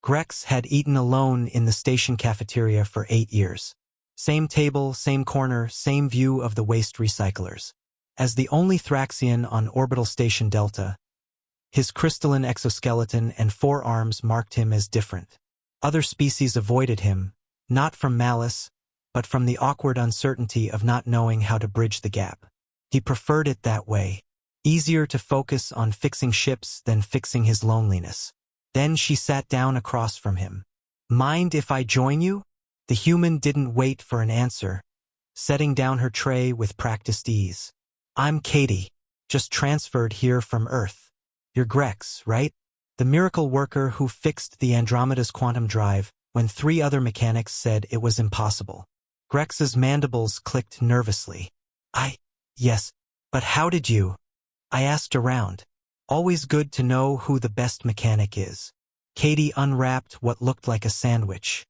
Grex had eaten alone in the station cafeteria for 8 years. Same table, same corner, same view of the waste recyclers. As the only Thraxian on orbital station Delta, his crystalline exoskeleton and forearms marked him as different. Other species avoided him, not from malice, but from the awkward uncertainty of not knowing how to bridge the gap. He preferred it that way. Easier to focus on fixing ships than fixing his loneliness. Then she sat down across from him. "Mind if I join you?" The human didn't wait for an answer, setting down her tray with practiced ease. "I'm Katie, just transferred here from Earth. You're Grex, right? The miracle worker who fixed the Andromeda's quantum drive when 3 other mechanics said it was impossible." Grex's mandibles clicked nervously. Yes, but how did you?" I asked around. Always good to know who the best mechanic is. Katie unwrapped what looked like a sandwich.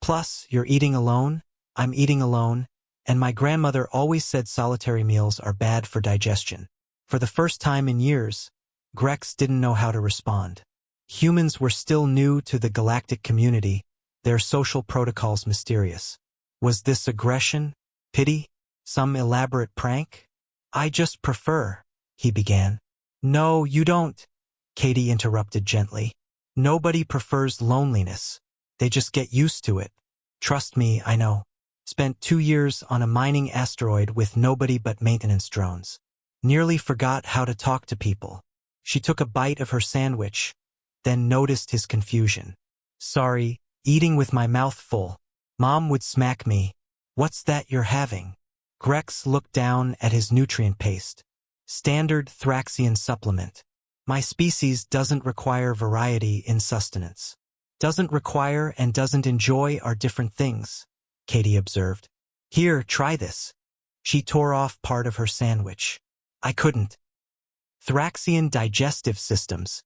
"Plus, you're eating alone, I'm eating alone, and my grandmother always said solitary meals are bad for digestion." For the first time in years, Grex didn't know how to respond. Humans were still new to the galactic community, their social protocols mysterious. Was this aggression? Pity? Some elaborate prank? "I just prefer," he began. "No, you don't," Katie interrupted gently. "Nobody prefers loneliness. They just get used to it. Trust me, I know. Spent 2 years on a mining asteroid with nobody but maintenance drones. Nearly forgot how to talk to people." She took a bite of her sandwich, then noticed his confusion. "Sorry, eating with my mouth full. Mom would smack me." "What's that you're having?" Grex looked down at his nutrient paste. "Standard Thraxian supplement. My species doesn't require variety in sustenance." "Doesn't require and doesn't enjoy are different things," Katie observed. "Here, try this." She tore off part of her sandwich. "I couldn't." Thraxian digestive systems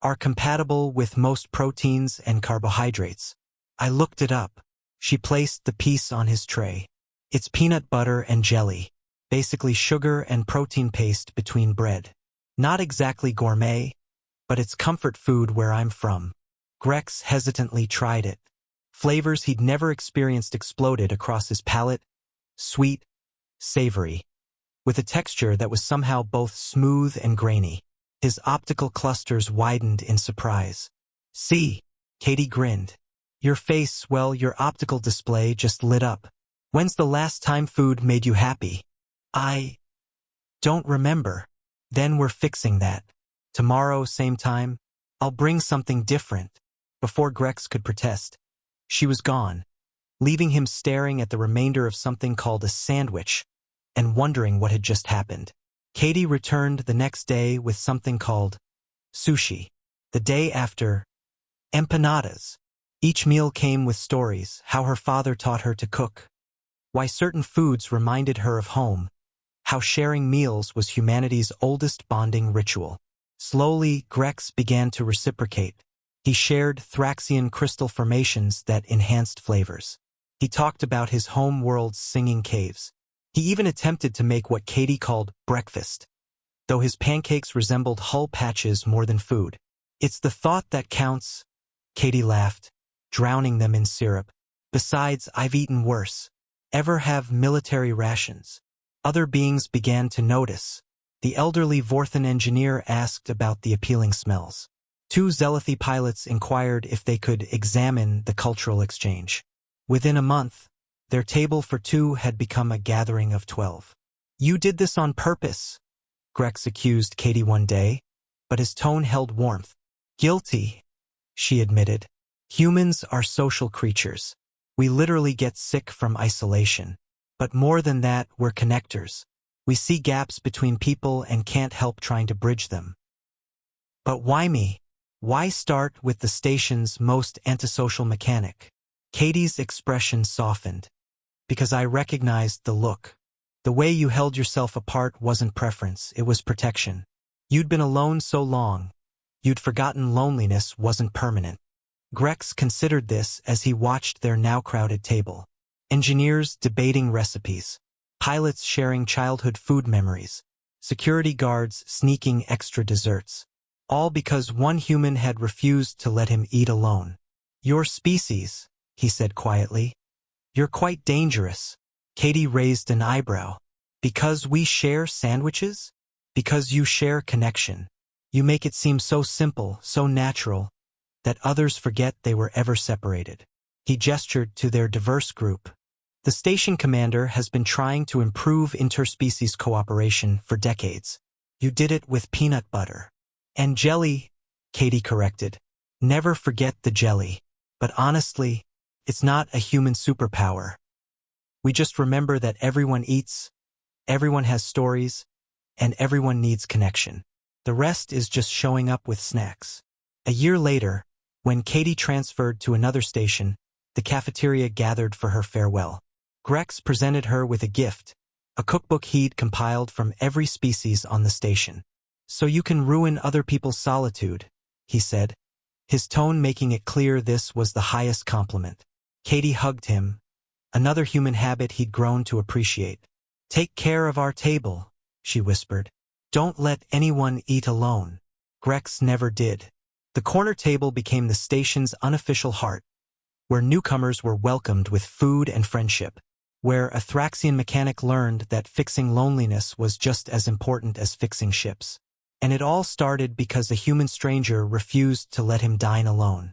are compatible with most proteins and carbohydrates. I looked it up. She placed the piece on his tray. "It's peanut butter and jelly, basically sugar and protein paste between bread. Not exactly gourmet, but it's comfort food where I'm from." Grex hesitantly tried it. Flavors he'd never experienced exploded across his palate, sweet, savory, with a texture that was somehow both smooth and grainy. His optical clusters widened in surprise. "See," Katie grinned. "Your face, well, your optical display just lit up. When's the last time food made you happy?" "I don't remember." "Then we're fixing that. Tomorrow, same time, I'll bring something different." Before Grex could protest, she was gone, leaving him staring at the remainder of something called a sandwich and wondering what had just happened. Katie returned the next day with something called sushi. The day after, empanadas. Each meal came with stories, how her father taught her to cook, why certain foods reminded her of home, how sharing meals was humanity's oldest bonding ritual. Slowly, Grex began to reciprocate. He shared Thraxian crystal formations that enhanced flavors. He talked about his home world's singing caves. He even attempted to make what Katie called breakfast, though his pancakes resembled hull patches more than food. "It's the thought that counts," Katie laughed, drowning them in syrup. "Besides, I've eaten worse. Ever have military rations?" Other beings began to notice. The elderly Vorthan engineer asked about the appealing smells. 2 Zealothi pilots inquired if they could examine the cultural exchange. Within a month, their table for 2 had become a gathering of 12. "You did this on purpose," Grex accused Katie one day, but his tone held warmth. "Guilty," she admitted. "Humans are social creatures. We literally get sick from isolation. But more than that, we're connectors. We see gaps between people and can't help trying to bridge them." "But why me? Why start with the station's most antisocial mechanic?" Katie's expression softened. "Because I recognized the look. The way you held yourself apart wasn't preference, it was protection. You'd been alone so long, you'd forgotten loneliness wasn't permanent." Grex considered this as he watched their now crowded table. Engineers debating recipes, pilots sharing childhood food memories, security guards sneaking extra desserts. All because one human had refused to let him eat alone. "Your species," he said quietly. "You're quite dangerous." Katie raised an eyebrow. "Because we share sandwiches? Because you share connection. You make it seem so simple, so natural, that others forget they were ever separated." He gestured to their diverse group. "The station commander has been trying to improve interspecies cooperation for decades. You did it with peanut butter. And jelly," Katie corrected. "Never forget the jelly. But honestly, it's not a human superpower. We just remember that everyone eats, everyone has stories, and everyone needs connection. The rest is just showing up with snacks." A year later, when Katie transferred to another station, the cafeteria gathered for her farewell. Grex presented her with a gift, a cookbook he'd compiled from every species on the station. "So you can ruin other people's solitude," he said, his tone making it clear this was the highest compliment. Katie hugged him, another human habit he'd grown to appreciate. "Take care of our table," she whispered. "Don't let anyone eat alone." Grex never did. The corner table became the station's unofficial heart, where newcomers were welcomed with food and friendship, where a Thraxian mechanic learned that fixing loneliness was just as important as fixing ships. And it all started because a human stranger refused to let him dine alone.